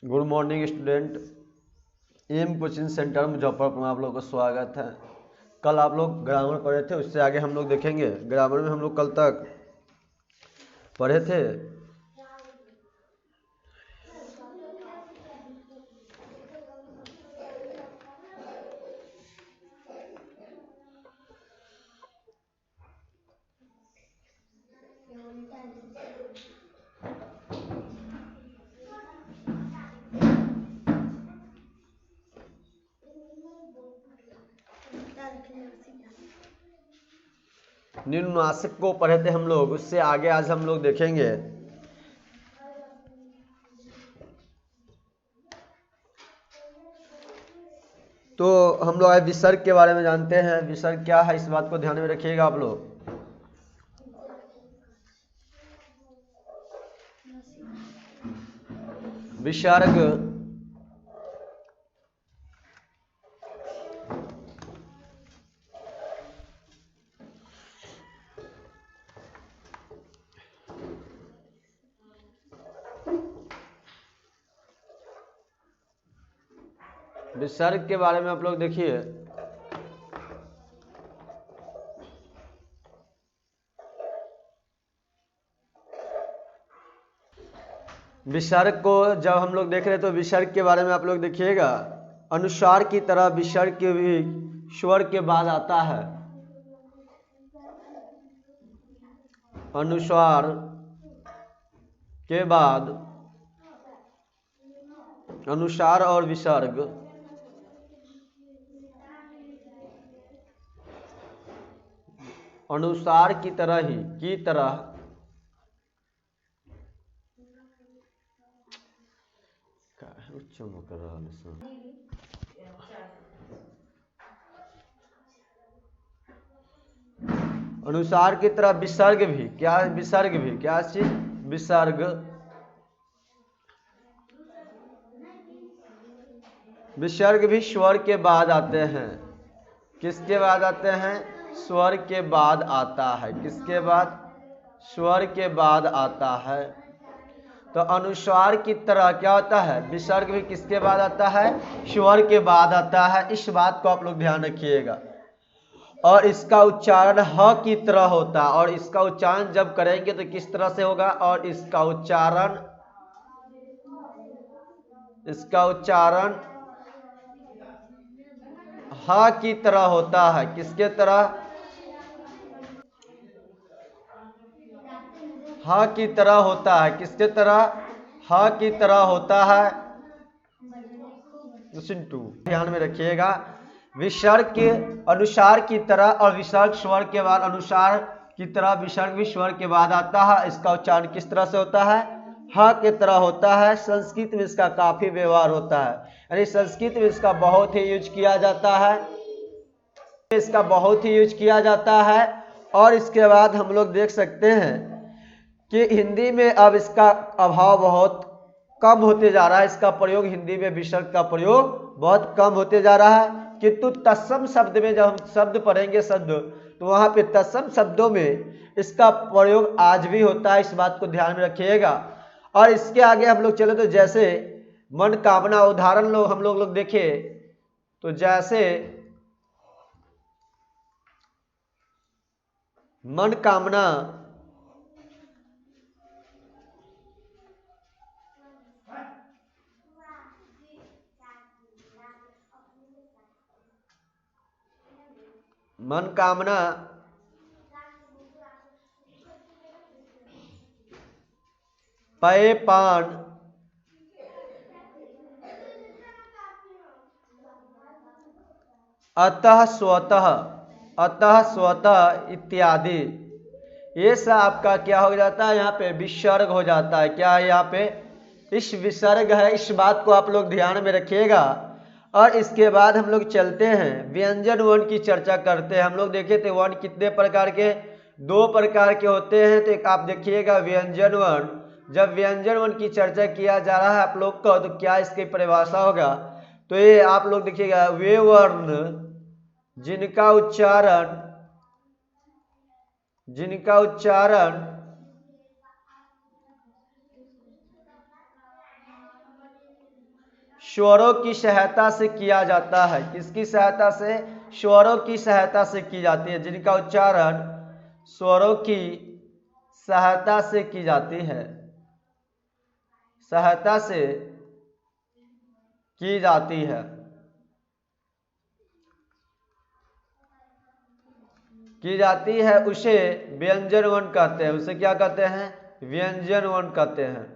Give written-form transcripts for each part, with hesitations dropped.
Good morning student. M coaching centre Muzaffarpur में आप लोग का स्वागत है। कल आप लोग ग्रामर पढ़े थे, उससे आगे हम लोग देखेंगे। ग्रामर में हम लोग कल तक पढ़े थे निम्नासिक को पढ़े थे हम लोग, उससे आगे आज हम लोग देखेंगे। तो हम लोग आज विसर्ग के बारे में जानते हैं। विसर्ग क्या है, इस बात को ध्यान में रखिएगा आप लोग। विसर्ग विसर्ग के बारे में आप लोग देखिए। विसर्ग को जब हम लोग देख रहे हैं तो विसर्ग के बारे में आप लोग देखिएगा। अनुस्वार की तरह विसर्ग के भी स्वर के बाद आता है। अनुस्वार के बाद अनुस्वार और विसर्ग अनुसार की तरह ही अनुसार की तरह विसर्ग भी क्या चीज विसर्ग भी स्वर के बाद आते हैं। किसके बाद आते हैं? स्वर के बाद आता है। किसके बाद? स्वर के बाद आता है। तो अनुस्वार की तरह क्या होता है? विसर्ग भी किसके बाद आता है? स्वर के बाद आता है। इस बात को आप लोग ध्यान रखिएगा। और इसका उच्चारण ह की तरह होता है। और इसका उच्चारण जब करेंगे तो किस तरह से होगा? और इसका उच्चारण ह की तरह होता है। किसके तरह? ह की तरह होता है। किसके तरह? ह की तरह होता है। ध्यान में रखिएगा। विसर्ग के अनुसार की तरह और विसर्ग स्वर के बाद अनुसार की तरह विसर्ग भी स्वर के बाद आता है। इसका उच्चारण किस तरह से होता है? ह के तरह होता है। संस्कृत में इसका काफी व्यवहार होता है, यानी संस्कृत में इसका बहुत ही यूज किया जाता है। और इसके बाद हम लोग देख सकते हैं कि हिंदी में अब इसका अभाव बहुत कम होते जा रहा है। इसका प्रयोग हिंदी में विसर्ग का प्रयोग बहुत कम होते जा रहा है। किंतु तत्सम शब्द में जब हम शब्द पढ़ेंगे तो वहां पे तत्सम शब्दों में इसका प्रयोग आज भी होता है। इस बात को ध्यान में रखिएगा। और इसके आगे हम लोग चले तो जैसे मन कामना, उदाहरण हम लोग देखे तो जैसे मन कामना पय पान अतः स्वतः इत्यादि, ये सब आपका क्या हो जाता है? यहाँ पे विसर्ग हो जाता है। क्या है यहाँ पे? इस विसर्ग है। इस बात को आप लोग ध्यान में रखिएगा। और इसके बाद हम लोग चलते हैं व्यंजन वर्ण की चर्चा करते हैं। हम लोग देखे थे वर्ण कितने प्रकार के? 2 प्रकार के होते हैं। तो एक आप देखिएगा व्यंजन वर्ण। जब व्यंजन वर्ण की चर्चा किया जा रहा है आप लोग का, तो क्या इसकी परिभाषा होगा? तो ये आप लोग देखिएगा, वे वर्ण जिनका उच्चारण स्वरों की सहायता से किया जाता है। किसकी सहायता से? स्वरों की सहायता से की जाती है, जिनका उच्चारण स्वरों की सहायता से की जाती है, सहायता से की जाती है, की जाती है, उसे व्यंजन वर्ण कहते हैं। उसे क्या कहते हैं? व्यंजन वर्ण कहते हैं,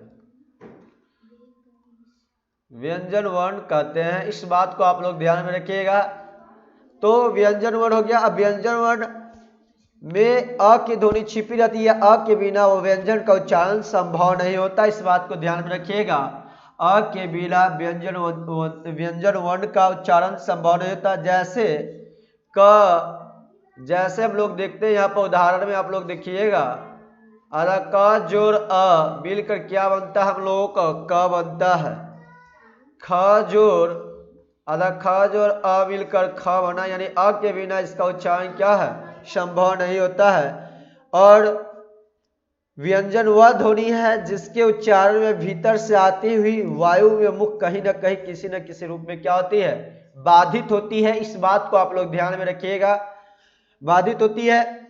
व्यंजन वर्ण कहते हैं। इस बात को आप लोग ध्यान में रखिएगा। तो व्यंजन वर्ण हो गया। अब व्यंजन वर्ण में अ की ध्वनि छिपी रहती है, अ के बिना वो व्यंजन का उच्चारण संभव नहीं होता। इस बात को ध्यान में रखिएगा। अ के बिना व्यंजन वर्ण का उच्चारण संभव नहीं होता। जैसे क, जैसे हम लोग देखते हैं यहाँ पर उदाहरण में आप लोग देखिएगा, अरे क जोड़ अ मिलकर क्या बनता है? हम लोगों का क बनता है। ख जोड़ अदा ख जोड़ अ मिलकर ख बना, यानी अ के बिना इसका उच्चारण क्या है? संभव नहीं होता है। और व्यंजन वह ध्वनि है जिसके उच्चारण में भीतर से आती हुई वायु में मुख कहीं न कहीं किसी न किसी रूप में क्या होती है? बाधित होती है। इस बात को आप लोग ध्यान में रखिएगा, बाधित होती है।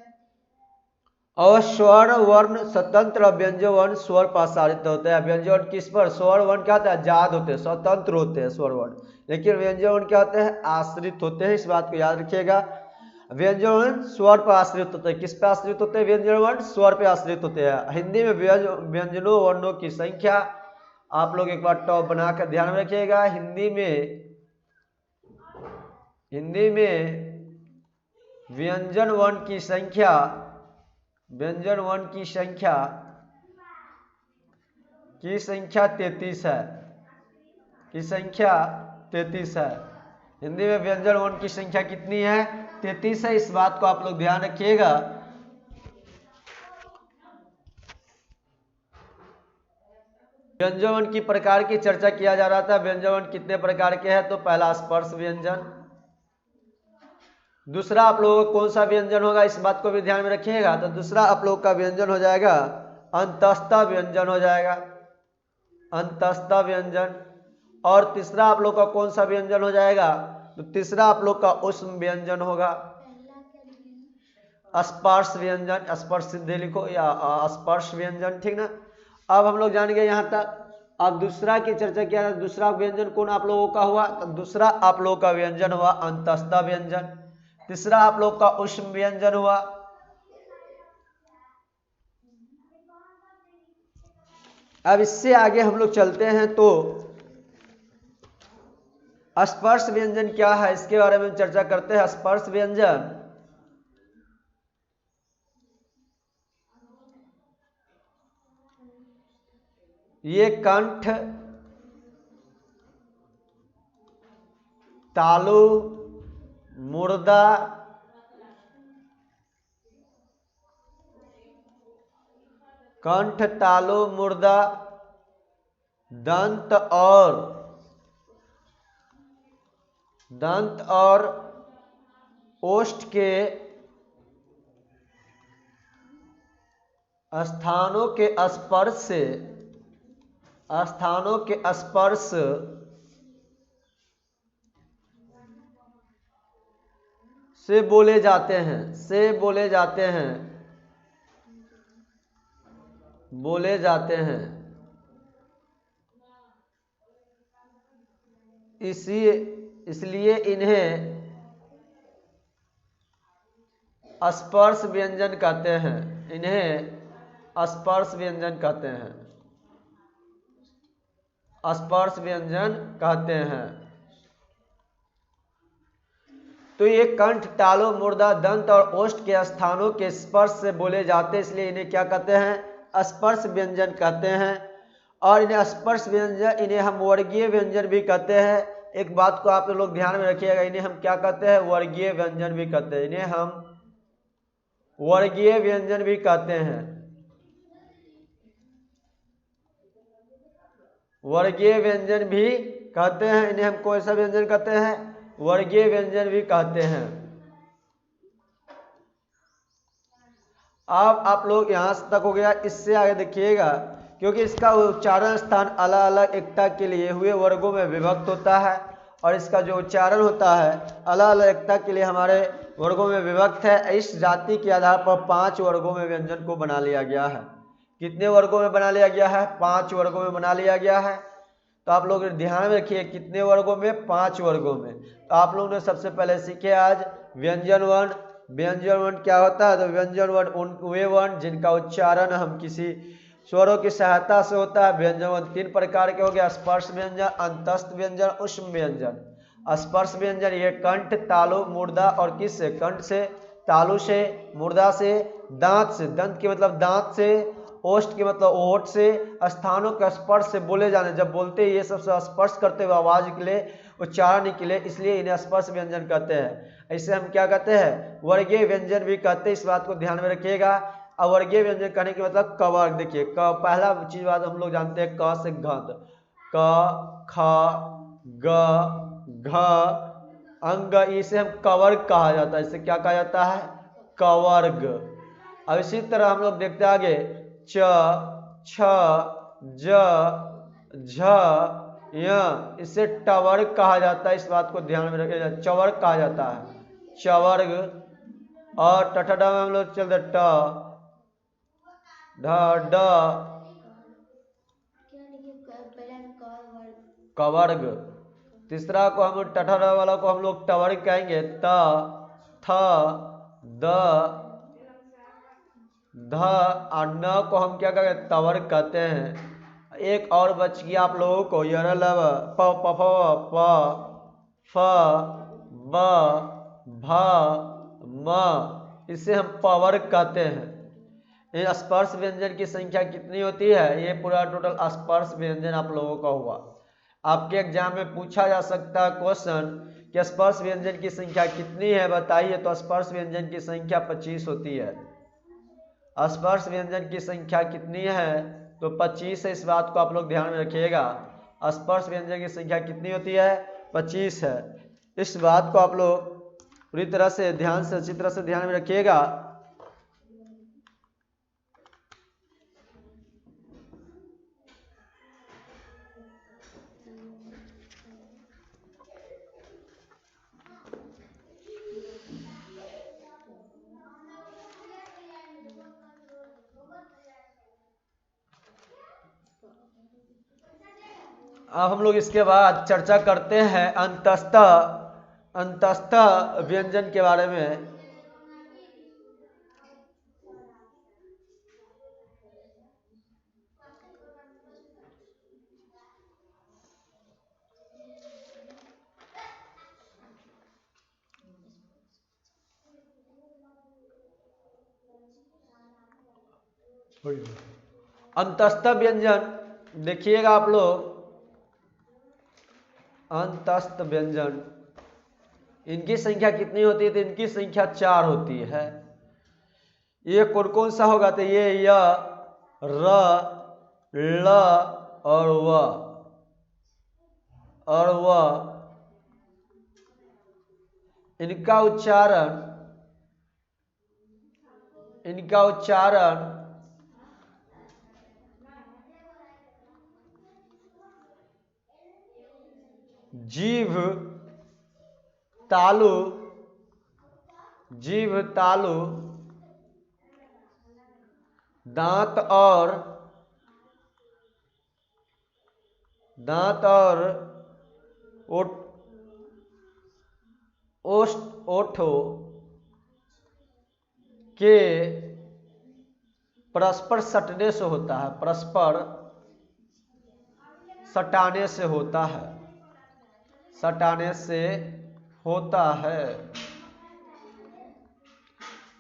और स्वर वर्ण स्वतंत्र, व्यंजन वर्ण स्वर पर आधारित होते हैं। व्यंजन वर्ण किस पर? स्वर वर्ण क्या होता है? आजाद होते हैं, स्वतंत्र होते हैं स्वर वर्ण, लेकिन व्यंजन वर्ण क्या होते हैं? आश्रित होते हैं। इस बात को याद रखिएगा। व्यंजन वर्ण स्वर पर आश्रित होते हैं। किस पर आश्रित होते हैं? व्यंजन वर्ण स्वर पर आश्रित होते हैं। हिंदी में व्यंजनों वर्णों की संख्या आप लोग एक बार टॉप बनाकर ध्यान में रखिएगा। हिंदी में व्यंजन वर्ण की संख्या, व्यंजन वर्ण की संख्या 33 है, की संख्या 33 है। हिंदी में व्यंजन वर्ण की संख्या कितनी है? 33 है। इस बात को आप लोग ध्यान रखिएगा। व्यंजन वर्ण की प्रकार की चर्चा किया जा रहा था। व्यंजन वर्ण कितने प्रकार के हैं? तो पहला स्पर्श व्यंजन, दूसरा आप लोगों को कौन सा व्यंजन होगा इस बात को भी ध्यान में रखिएगा। तो दूसरा आप लोग का व्यंजन हो जाएगा अंतस्थ व्यंजन हो जाएगा, अंतस्थ व्यंजन। और तीसरा आप लोग का कौन सा व्यंजन हो जाएगा? तो तीसरा आप लोग का ऊष्म व्यंजन होगा, स्पर्श व्यंजन, स्पर्श सीधे लिखो या स्पर्श व्यंजन, ठीक ना। अब हम लोग जान गए यहाँ तक। अब दूसरा की चर्चा किया, दूसरा व्यंजन कौन आप लोगों का हुआ? तो दूसरा आप लोगों का व्यंजन हुआ अंतस्थ व्यंजन। तीसरा आप लोग का ऊष्म व्यंजन हुआ। अब इससे आगे हम लोग चलते हैं तो स्पर्श व्यंजन क्या है इसके बारे में चर्चा करते हैं। स्पर्श व्यंजन ये कंठ, तालु, मुर्दा, कंठ, तालु, मुर्दा, दंत और ओष्ठ के स्थानों के स्पर्श से बोले जाते हैं, इसलिए इन्हें स्पर्श व्यंजन कहते हैं, स्पर्श व्यंजन कहते हैं। तो ये कंठ, तालु, मुर्दा, दंत और ओष्ठ के स्थानों के स्पर्श से बोले जाते हैं, इसलिए इन्हें क्या कहते हैं? स्पर्श व्यंजन कहते हैं। और इन्हें स्पर्श व्यंजन, इन्हें हम वर्गीय व्यंजन भी कहते हैं। एक बात को आप लोग ध्यान में रखिएगा, इन्हें हम क्या कहते हैं? वर्गीय व्यंजन भी कहते हैं। इन्हें हम वर्गीय व्यंजन भी कहते हैं, वर्गीय व्यंजन भी कहते हैं। इन्हें हम कौन सा व्यंजन कहते हैं? वर्गीय व्यंजन भी कहते हैं। अब आप लोग यहां तक हो गया। इससे आगे देखिएगा क्योंकि इसका उच्चारण स्थान अलग अलग एकता के लिए हुए वर्गों में विभक्त होता है, और इसका जो उच्चारण होता है अलग अलग एकता के लिए हमारे वर्गों में विभक्त है। इस जाति के आधार पर 5 वर्गों में व्यंजन को बना लिया गया है। कितने वर्गों में बना लिया गया है? 5 वर्गों में बना लिया गया है। तो आप लोग ध्यान में रखिए, कितने वर्गों में? 5 वर्गों में। तो आप लोग ने सबसे पहले सीखे आज व्यंजन वर्ण। व्यंजन वर्ण क्या होता है? तो व्यंजन वर्ण वे वर्ण जिनका उच्चारण हम किसी स्वरों की सहायता से होता है। व्यंजन वर्ण 3 प्रकार के हो गए, स्पर्श व्यंजन, अंतस्थ व्यंजन, ऊष्म व्यंजन। स्पर्श व्यंजन ये कंठ, तालु, मूर्धा और किस से? कंठ से, तालु से, मूर्धा से, दांत से, दंत के मतलब दांत से, ओष्ठ के मतलब ओठ से, स्थानों के स्पर्श से बोले जाने, जब बोलते हैं ये सब स्पर्श करते हुए आवाज निकले, उच्चारण निकले, इसलिए इन्हें स्पर्श व्यंजन कहते हैं। इसे हम क्या कहते हैं? वर्गीय व्यंजन भी कहते हैं। इस बात को ध्यान में रखिएगा। अवर्गीय व्यंजन कहने के मतलब कवर्ग। देखिए पहला चीज बात हम लोग जानते हैं क से घ, क, ख, ग, घ, अंग, इसे हम कवर्ग कहा जाता है। इसे क्या कहा जाता है? कवर्ग। अब इसी तरह हम लोग देखते आगे च, छ, ज, झ, य, इसे टवर्ग कहा जाता है। इस बात को ध्यान में रखिएगा, चवर्ग कहा जाता है, चवर्ग। और टठडा में हम लोग चलते ट, ढ, ड, कवर्ग। तीसरा को हम टठडा वाला को हम लोग टवर्ग कहेंगे, त, थ, द, ध, और न को हम क्या कहेंगे? तवर्ग कहते हैं। एक और बच गया आप लोगों को, यर, लव, प, प, फ, ब, भ, म, इसे हम पवर्ग कहते हैं। इन स्पर्श व्यंजन की संख्या कितनी होती है? ये पूरा टोटल स्पर्श व्यंजन आप लोगों का हुआ। आपके एग्जाम में पूछा जा सकता है क्वेश्चन कि स्पर्श व्यंजन की संख्या कितनी है, बताइए। तो स्पर्श व्यंजन की संख्या 25 होती है। स्पर्श व्यंजन की संख्या कितनी है? तो 25 है। इस बात को आप लोग ध्यान में रखिएगा। स्पर्श व्यंजन की संख्या कितनी होती है? 25 है। इस बात को आप लोग पूरी तरह से ध्यान से, अच्छी तरह से ध्यान में रखिएगा। अब हम लोग इसके बाद चर्चा करते हैं अंतस्थ व्यंजन के बारे में। अंतस्थ व्यंजन देखिएगा आप लोग, अंतस्थ व्यंजन इनकी संख्या कितनी होती है? तो इनकी संख्या 4 होती है। ये कौन कौन सा होगा? तो ये य, र, ल और व, इनका उच्चारण जीभ, तालु, दांत और ओठों के परस्पर सटने से होता है, परस्पर सटाने से होता है, सटाने से होता है।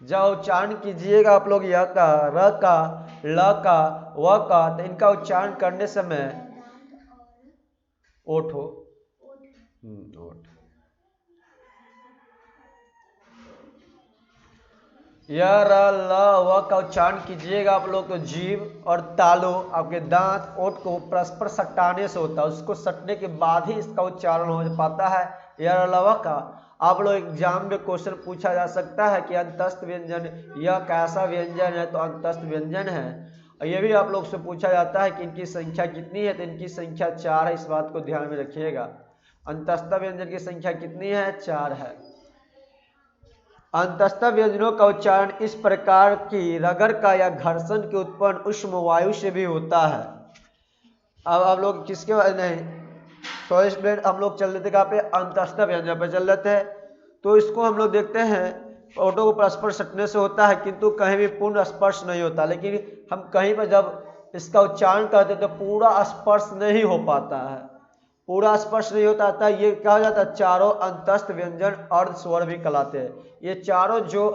जब उच्चारण कीजिएगा आप लोग य का, र का, ल का, व का, तो इनका उच्चारण करने समय ओठो, ओठ, य, र, ल, व का उच्चारण कीजिएगा आप लोग तो जीभ और तालु, आपके दांत, ओठ को परस्पर सटाने से होता है। उसको सटने के बाद ही इसका उच्चारण हो पाता है य, र, ल, व का। आप लोग एग्जाम में क्वेश्चन पूछा जा सकता है कि अंतस्थ व्यंजन यह कैसा व्यंजन है? तो अंतस्थ व्यंजन है। और ये भी आप लोग से पूछा जाता है कि इनकी संख्या कितनी है, तो इनकी संख्या 4 है, इस बात को ध्यान में रखिएगा। अंतस्थ व्यंजन की संख्या कितनी है? 4 है। अंतस्थ व्यंजनों का उच्चारण इस प्रकार की रगड़ का या घर्षण के उत्पन्न उष्म वायु से भी होता है। अब आप लोग किसके नहीं, तो स्टूडेंट हम लोग चल रहे थे कहाँ पे? अंतस्थ व्यंजन पे चल रहे थे। तो इसको हम लोग देखते हैं ऑटो को परस्पर सटने से होता है, किंतु कहीं भी पूर्ण स्पर्श नहीं होता। लेकिन हम कहीं पर जब इसका उच्चारण करते तो पूरा स्पर्श नहीं हो पाता है, पूरा स्पर्श नहीं होता था। ये कहा जाता है चारों अंतस्थ व्यंजन अर्ध स्वर भी कहलाते हैं। ये चारों जो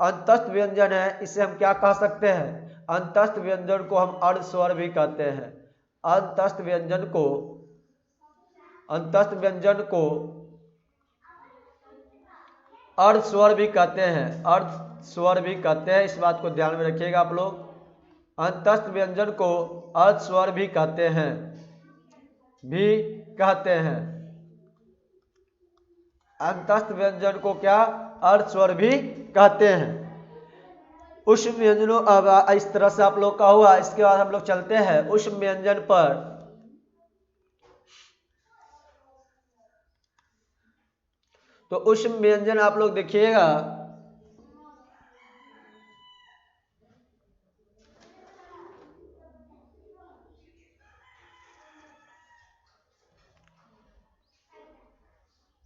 अंतस्थ व्यंजन है इसे हम क्या कह सकते हैं? अंतस्थ व्यंजन को हम अर्ध स्वर भी कहते हैं। अंतस्थ व्यंजन को अर्ध स्वर भी कहते हैं, अर्ध स्वर भी कहते हैं, इस बात को ध्यान में रखिएगा आप लोग। अंतस्थ व्यंजन को अर्ध स्वर भी कहते हैं, अंतस्थ व्यंजन को क्या? अर्ध स्वर भी कहते हैं। उष्म व्यंजनों, अब इस तरह से आप लोग का हुआ। इसके बाद हम लोग चलते हैं उष्म व्यंजन पर। तो उष्म व्यंजन आप लोग देखिएगा,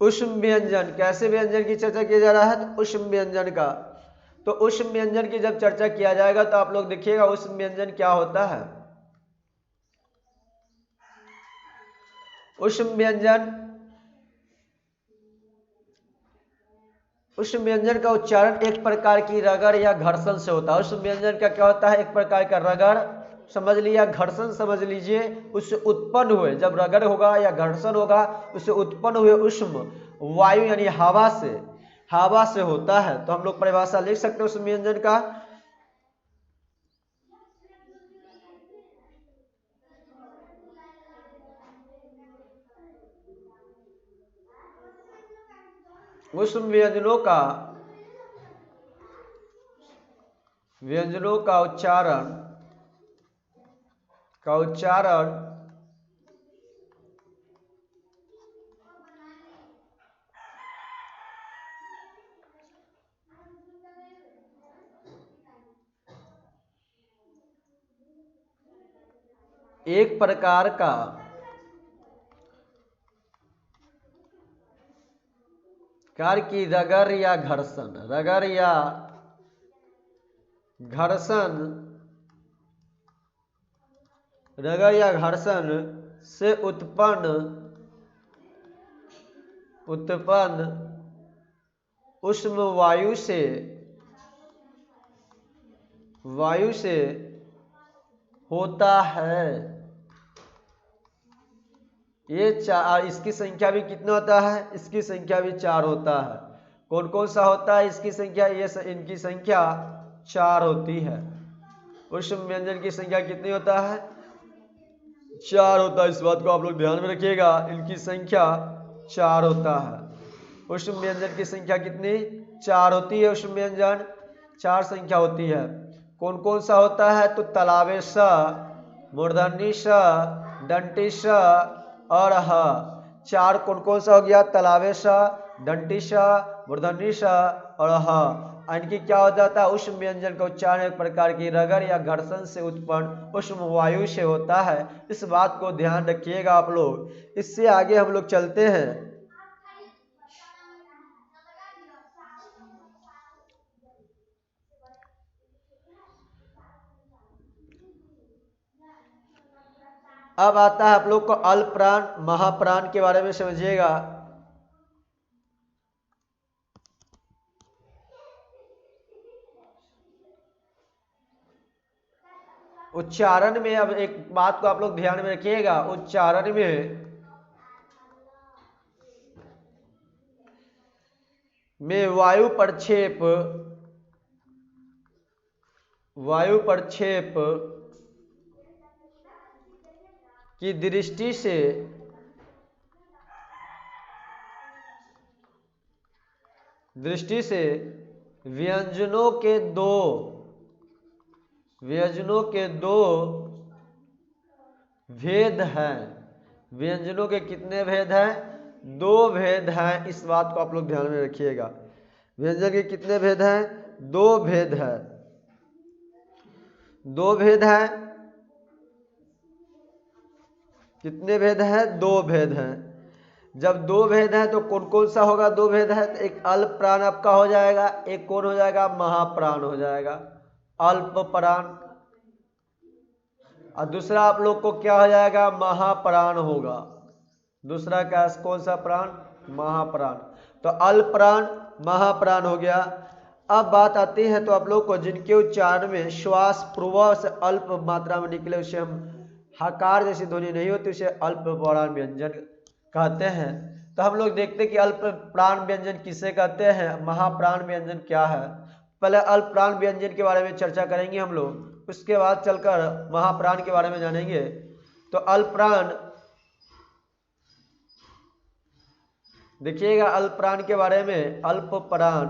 उष्म व्यंजन कैसे व्यंजन की चर्चा किया जा रहा है? तो उष्म व्यंजन का, तो उष्म व्यंजन की जब चर्चा किया जाएगा तो आप लोग देखिएगा उष्म व्यंजन क्या होता है। उष्म व्यंजन का उच्चारण एक प्रकार की रगड़ या घर्षण से होता है। उष्म व्यंजन का क्या होता है? एक प्रकार का रगड़ समझ लिया, घर्षण समझ लीजिए। उससे उत्पन्न हुए, जब रगड़ होगा या घर्षण होगा, उससे उत्पन्न हुए उष्म वायु यानी हवा से होता है। तो हम लोग परिभाषा लिख सकते हैं उष्म व्यंजन का। उष्म व्यंजनों का उच्चारण एक प्रकार की रगड़ या घर्षण से उत्पन्न उष्म वायु से होता है। ये चार, इसकी संख्या भी कितना होता है? इसकी संख्या भी 4 होता है। कौन कौन सा होता है इसकी संख्या? इनकी संख्या 4 होती है। उष्म व्यंजन की संख्या कितनी होता है? 4 होता है। इस बात को आप लोग ध्यान में रखिएगा, इनकी संख्या 4 होता है। उष्म व्यंजन की संख्या कितनी? 4 होती है। उष्म व्यंजन 4 संख्या होती है। कौन कौन सा होता है? तो तलावे स, मूर्धन्य स, दंटी स और ह। 4 कौन कौन सा हो गया? तलावे स, दंटी स, मूर्धन्य स और ह। इनकी क्या हो जाता है? उष्म व्यंजन का उच्चारण एक प्रकार की रगड़ या घर्षण से उत्पन्न उष्म वायु से होता है। इस बात को ध्यान रखिएगा आप लोग। इससे आगे हम लोग चलते हैं। अब आता है आप लोग को अल्पप्राण महाप्राण के बारे में समझिएगा। उच्चारण में अब एक बात को आप लोग ध्यान में रखिएगा, उच्चारण में वायु प्रक्षेप की दृष्टि से व्यंजनों के व्यंजनों के दो भेद हैं। व्यंजनों के कितने भेद हैं? दो भेद हैं। इस बात को आप लोग ध्यान में रखिएगा। व्यंजन के कितने भेद हैं? दो भेद है। दो भेद है। कितने भेद हैं? दो भेद हैं। जब दो भेद है तो कौन कौन सा होगा? दो भेद है तो एक अल्प प्राण आपका हो जाएगा, एक कौन हो जाएगा? महाप्राण हो जाएगा, अल्प प्राण। और दूसरा आप लोग को क्या हो जाएगा? महाप्राण होगा। दूसरा क्या? कौन सा प्राण? महाप्राण। तो अल्प प्राण, महाप्राण हो गया। अब बात आती है तो आप लोग को जिनके उच्चारण में श्वास पूर्व से अल्प मात्रा में निकले उसे हम हकार जैसी ध्वनि नहीं होती, उसे अल्प प्राण व्यंजन कहते हैं। तो हम लोग देखते हैं कि अल्प प्राण व्यंजन किसे कहते हैं, महाप्राण व्यंजन क्या है। पहले अल्प प्राण व्यंजन के बारे में चर्चा करेंगे हम लोग, उसके बाद चलकर महाप्राण के बारे में जानेंगे। तो अल्प प्राण देखिएगा, अल्प प्राण के बारे में। अल्प प्राण,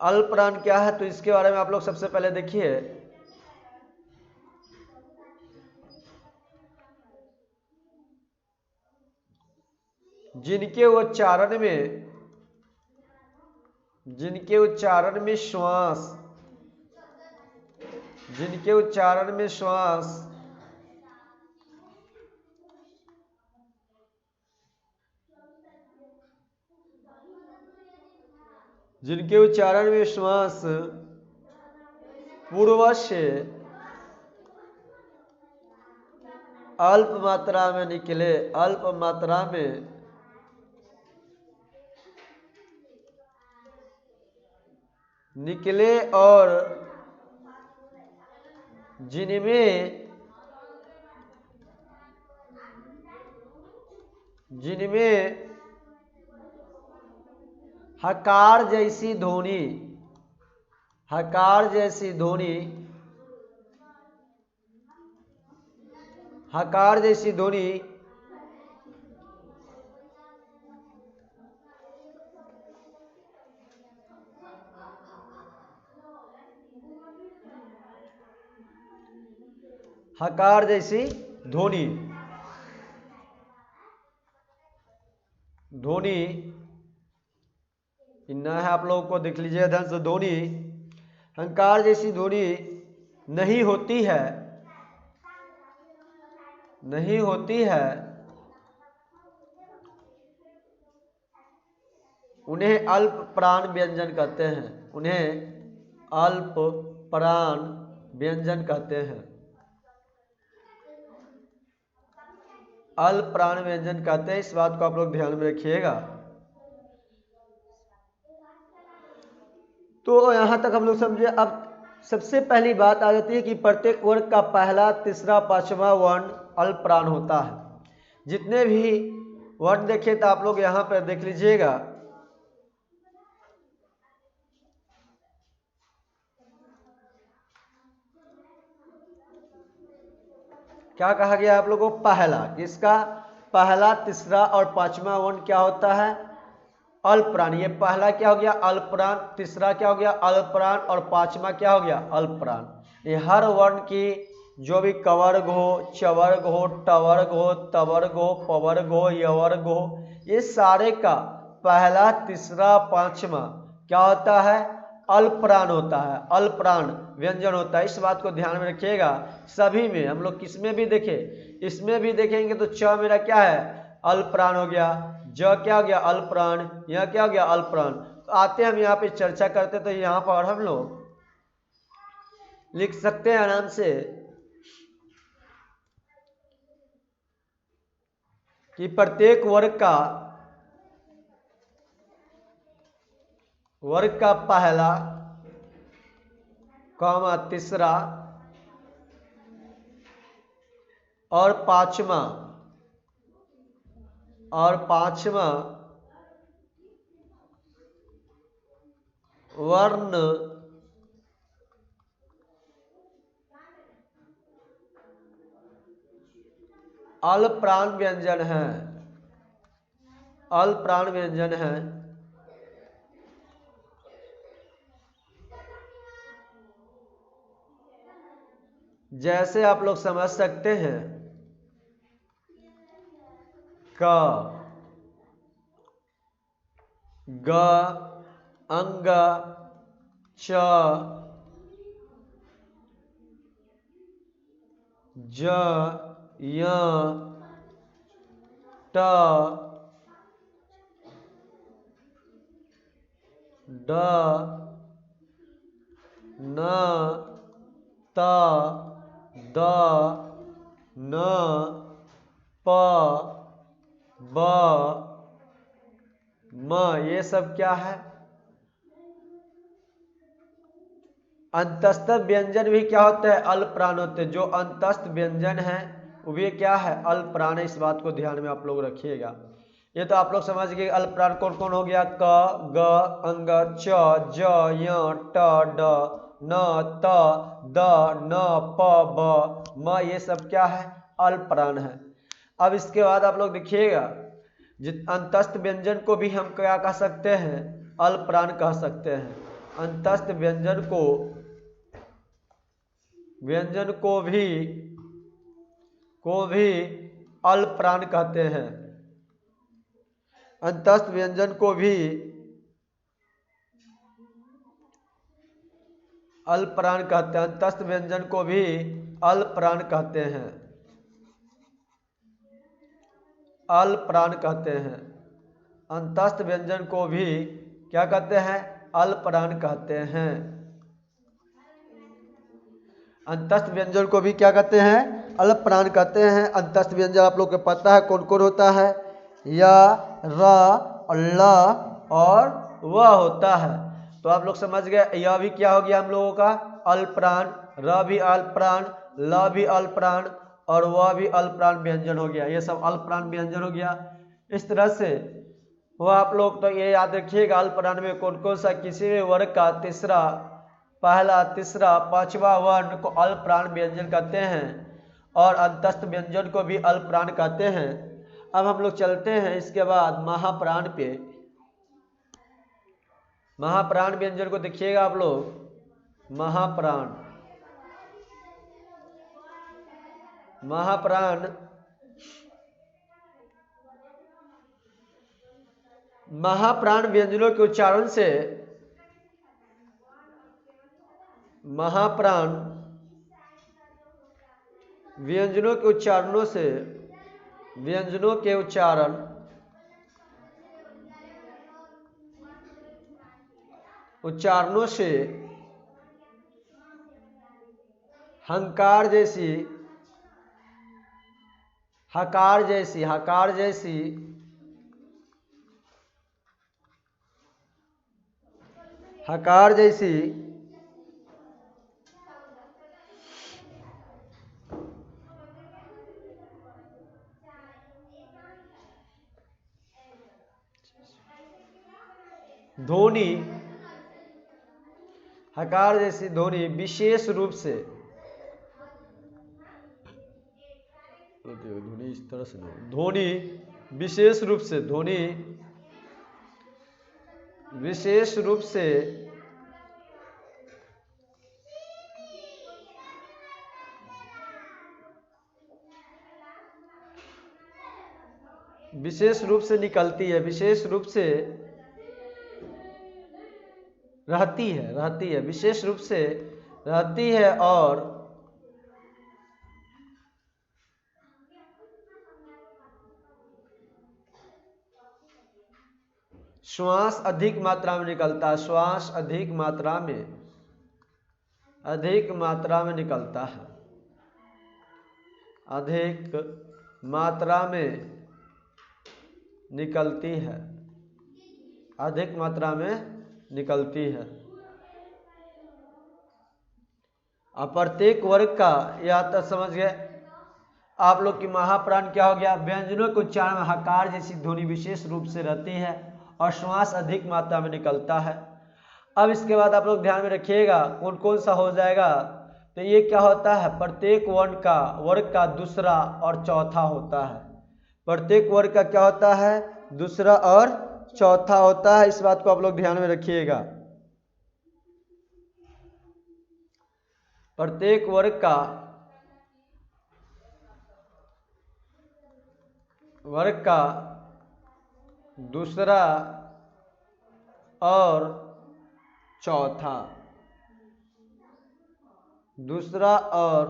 अल्प प्राण क्या है तो इसके बारे में आप लोग सबसे पहले देखिए। जिनके उच्चारण में श्वास, जिनके उच्चारण में श्वास जिनके उच्चारण में श्वास पूर्व से अल्प मात्रा में निकले, अल्प मात्रा में निकले और जिनमें हकार जैसी ध्वनि, हकार जैसी ध्वनि, हकार जैसी ध्वनि हकार जैसी ध्वनि ध्वनि इतना है, आप लोगों को देख लीजिए ध्यान से। ध्वनि हंकार जैसी ध्वनि नहीं होती है, नहीं होती है, उन्हें अल्प प्राण व्यंजन कहते हैं, उन्हें अल्प प्राण व्यंजन कहते हैं, अल्प प्राण व्यंजन कहते हैं। इस बात को आप लोग ध्यान में रखिएगा। तो यहां तक हम लोग समझे। अब सबसे पहली बात आ जाती है कि प्रत्येक वर्ग का पहला, तीसरा, पांचवा वर्ण अल्प प्राण होता है। जितने भी वर्ण देखे तो आप लोग यहां पर देख लीजिएगा। क्या कहा गया आप लोगों को? पहला, किसका? पहला, तीसरा और पांचवा वर्ण क्या होता है? अल्प प्राण। ये पहला क्या हो गया? अल्प प्राण। तीसरा क्या हो गया? अल्प प्राण। और पांचवा क्या हो गया? अल्प प्राण। ये हर वर्ण की जो भी कवर्ग हो, चवर्ग हो, टवर्ग हो, तवर्ग हो, पवर्ग हो, यवर्ग हो, ये सारे का पहला, तीसरा, पांचवा क्या होता है? अल्प प्राण होता है, अल्प प्राण व्यंजन होता है। इस बात को ध्यान में रखिएगा। सभी में हम लोग किसमें भी देखें, इसमें भी देखेंगे तो च मेरा क्या है? अल्प प्राण हो गया। ज क्या हो गया? अल्प प्राण। यह क्या हो गया? अल्प प्राण। तो आते हम यहाँ पे चर्चा करते तो यहाँ पर हम लोग लिख सकते हैं आराम से कि प्रत्येक वर्ग का पहला, कॉमा तीसरा और पांचवा वर्ण अल्प प्राण व्यंजन है, अल्प प्राण व्यंजन है। जैसे आप लोग समझ सकते हैं क, ग, अंग, च, ज, य, ट, ड, न, त, द, न, प, ब, म, ये सब क्या है? अंतस्थ व्यंजन भी क्या होता है? अल्प प्राण होते हैं। जो अंतस्थ व्यंजन है वो भी क्या है? अल्प प्राण है। इस बात को ध्यान में आप लोग रखिएगा। ये तो आप लोग समझ गए अल्प प्राण कौन कौन हो गया? क, ग, अंग, च, ज, य, ट, ड, न, त, द, न, प, ब, म, ये सब क्या है? अल्प प्राण है। अब इसके बाद आप लोग देखिएगा अंतस्थ व्यंजन को भी हम क्या कह सकते हैं? अल्प प्राण कह सकते हैं। अंतस्थ व्यंजन को भी अल्प प्राण कहते हैं। अंतस्थ व्यंजन को भी अल्प प्राण कहते हैं। अंतस्थ व्यंजन को भी अल्प प्राण कहते हैं। अल्प प्राण कहते हैं। अंतस्थ व्यंजन को भी क्या कहते हैं? अल्प प्राण कहते हैं। अंतस्थ व्यंजन को भी क्या कहते हैं? अल्प प्राण कहते हैं। अंतस्थ व्यंजन आप लोग को पता है कौन कौन होता है? या, र, ल और व होता है। तो आप लोग समझ गए यह भी क्या हो गया हम लोगों का? अल्प प्राण। र भी अल्प प्राण, ल भी अल्प प्राण और वह भी अल्प प्राण व्यंजन हो गया। ये सब अल्प प्राण व्यंजन हो गया। इस तरह से वह आप लोग तो ये याद रखिएगा अल्प प्राण में कौन कौन सा किसी भी वर्ग का पहला, तीसरा, पांचवा वर्ण को अल्प प्राण व्यंजन कहते हैं और अंतस्थ व्यंजन को भी अल्प प्राण कहते हैं। अब हम लोग चलते हैं इसके बाद महाप्राण पे। महाप्राण व्यंजन को देखिएगा आप लोग। महाप्राण व्यंजनों के उच्चारण से महाप्राण व्यंजनों के उच्चारणों से व्यंजनों के उच्चारणों से हंकार जैसी, हकार जैसी ध्वनि, हकार जैसी ध्वनि विशेष रूप से ध्वनि इस तरह से ध्वनि विशेष रूप से निकलती है, विशेष रूप से रहती है, विशेष रूप से रहती है और श्वास अधिक मात्रा में निकलता है। श्वास अधिक मात्रा में निकलता है। अधिक मात्रा में निकलती है। अधिक मात्रा में निकलती है। अब प्रत्येक वर्ग का या तो समझ गए आप लोग की महाप्राण क्या हो गया? व्यंजनों के उच्चारण में हकार जैसी ध्वनि विशेष रूप से रहती है और श्वास अधिक मात्रा में निकलता है। अब इसके बाद आप लोग ध्यान में रखिएगा कौन कौन सा हो जाएगा। तो ये क्या होता है? प्रत्येक वर्ग का दूसरा और चौथा होता है। प्रत्येक वर्ग का क्या होता है? दूसरा और चौथा होता है। इस बात को आप लोग ध्यान में रखिएगा। प्रत्येक वर्ग का वर्ग का दूसरा और चौथा, दूसरा और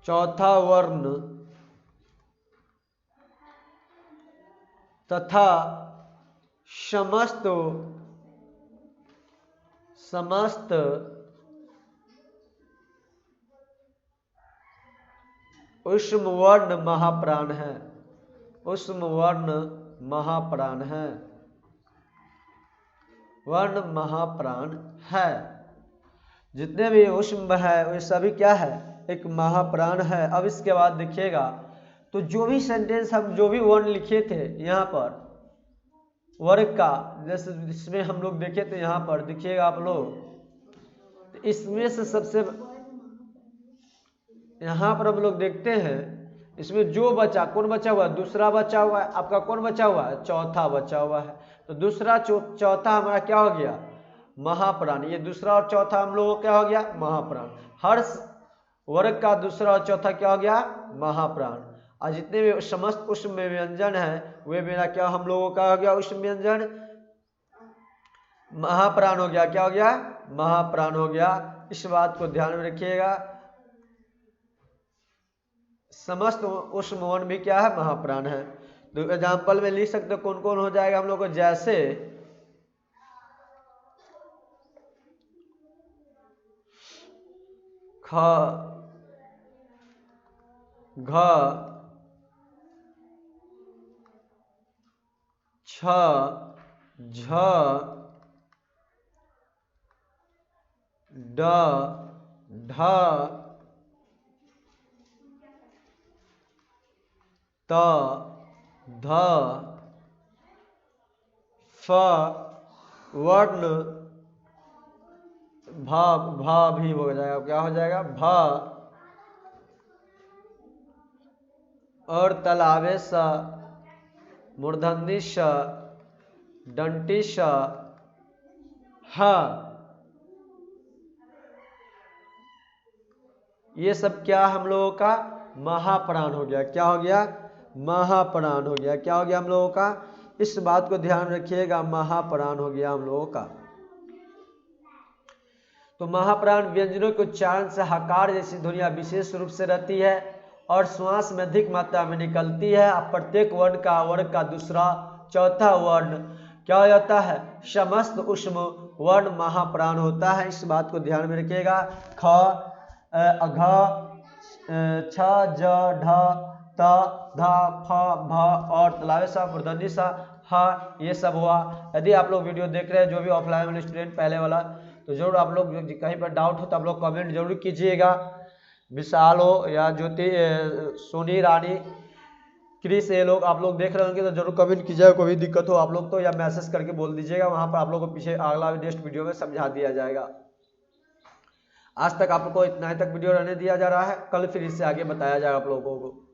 चौथा वर्ण तथा समस्त ऊष्म वर्ण महाप्राण है, ऊष्म वर्ण महाप्राण है, वर्ण महाप्राण है। जितने भी ऊष्म है वे सभी क्या है, एक महाप्राण है। अब इसके बाद देखिएगा तो जो भी सेंटेंस हम जो भी वर्ण लिखे थे यहाँ पर वर्ग का, जैसे इसमें हम लोग देखे तो यहाँ पर देखिएगा आप लोग, इसमें से सबसे यहाँ पर हम लोग देखते हैं इसमें जो बचा, कौन बचा हुआ है, दूसरा बचा हुआ है। आपका कौन बचा हुआ है, चौथा बचा हुआ है। तो दूसरा चौथा हमारा क्या हो गया, महाप्राण। ये दूसरा और चौथा हम लोगों को क्या हो गया, महाप्राण। हर वर्ग का दूसरा और चौथा क्या हो गया, महाप्राण। और जितने भी समस्त ऊष्म व्यंजन है वे मेरा क्या हम लोगों का हो गया, ऊष्म व्यंजन महाप्राण हो गया। क्या हो गया, महाप्राण हो गया। इस बात को ध्यान में रखिएगा, समस्त ऊष्म वर्ण भी क्या है, महाप्राण है। तो एग्जाम्पल में लिख सकते हो कौन कौन हो जाएगा हम लोग को, जैसे ख, घ, छ, झ, ड, ढ, त, ध, फ, वर्ण भ भी हो जाएगा। क्या हो जाएगा, भ, और तलावे स, मूर्धन्य श, दंटी श, ह, ये सब क्या हम लोगों का महाप्राण हो गया। क्या हो गया, महाप्राण हो गया। क्या हो गया हम लोगों का, इस बात को ध्यान रखिएगा, महाप्राण हो गया हम लोगों का। तो महाप्राण व्यंजनों के उच्चारण से हकार जैसी ध्वनियां विशेष रूप से रहती है और श्वास में अधिक मात्रा में निकलती है। अब प्रत्येक वर्ग का दूसरा चौथा वर्ण क्या हो जाता है, समस्त ऊष्म वर्ण महाप्राण होता है। इस बात को ध्यान में रखिएगा। ख, घ, छ, ज, ढ, त, ध, फ, भ और तलावे सा, मूर्धन्य सा, ह, ये सब हुआ। यदि आप लोग वीडियो देख रहे हैं जो भी ऑफलाइन वाले स्टूडेंट पहले वाला, तो जरूर आप लोग कहीं पर डाउट हो तो आप लोग कमेंट जरूर कीजिएगा। विशाल हो या ज्योति, सोनी, रानी, क्रिस, ये लोग आप लोग देख रहे होंगे तो जरूर कमेंट कीजिएगा। कोई भी दिक्कत हो आप लोग तो या मैसेज करके बोल दीजिएगा, वहां पर आप लोग को पीछे अगला नेक्स्ट वीडियो में समझा दिया जाएगा। आज तक आप लोग को इतना ही तक वीडियो रहने दिया जा रहा है, कल फिर इससे आगे बताया जाएगा आप लोगों को।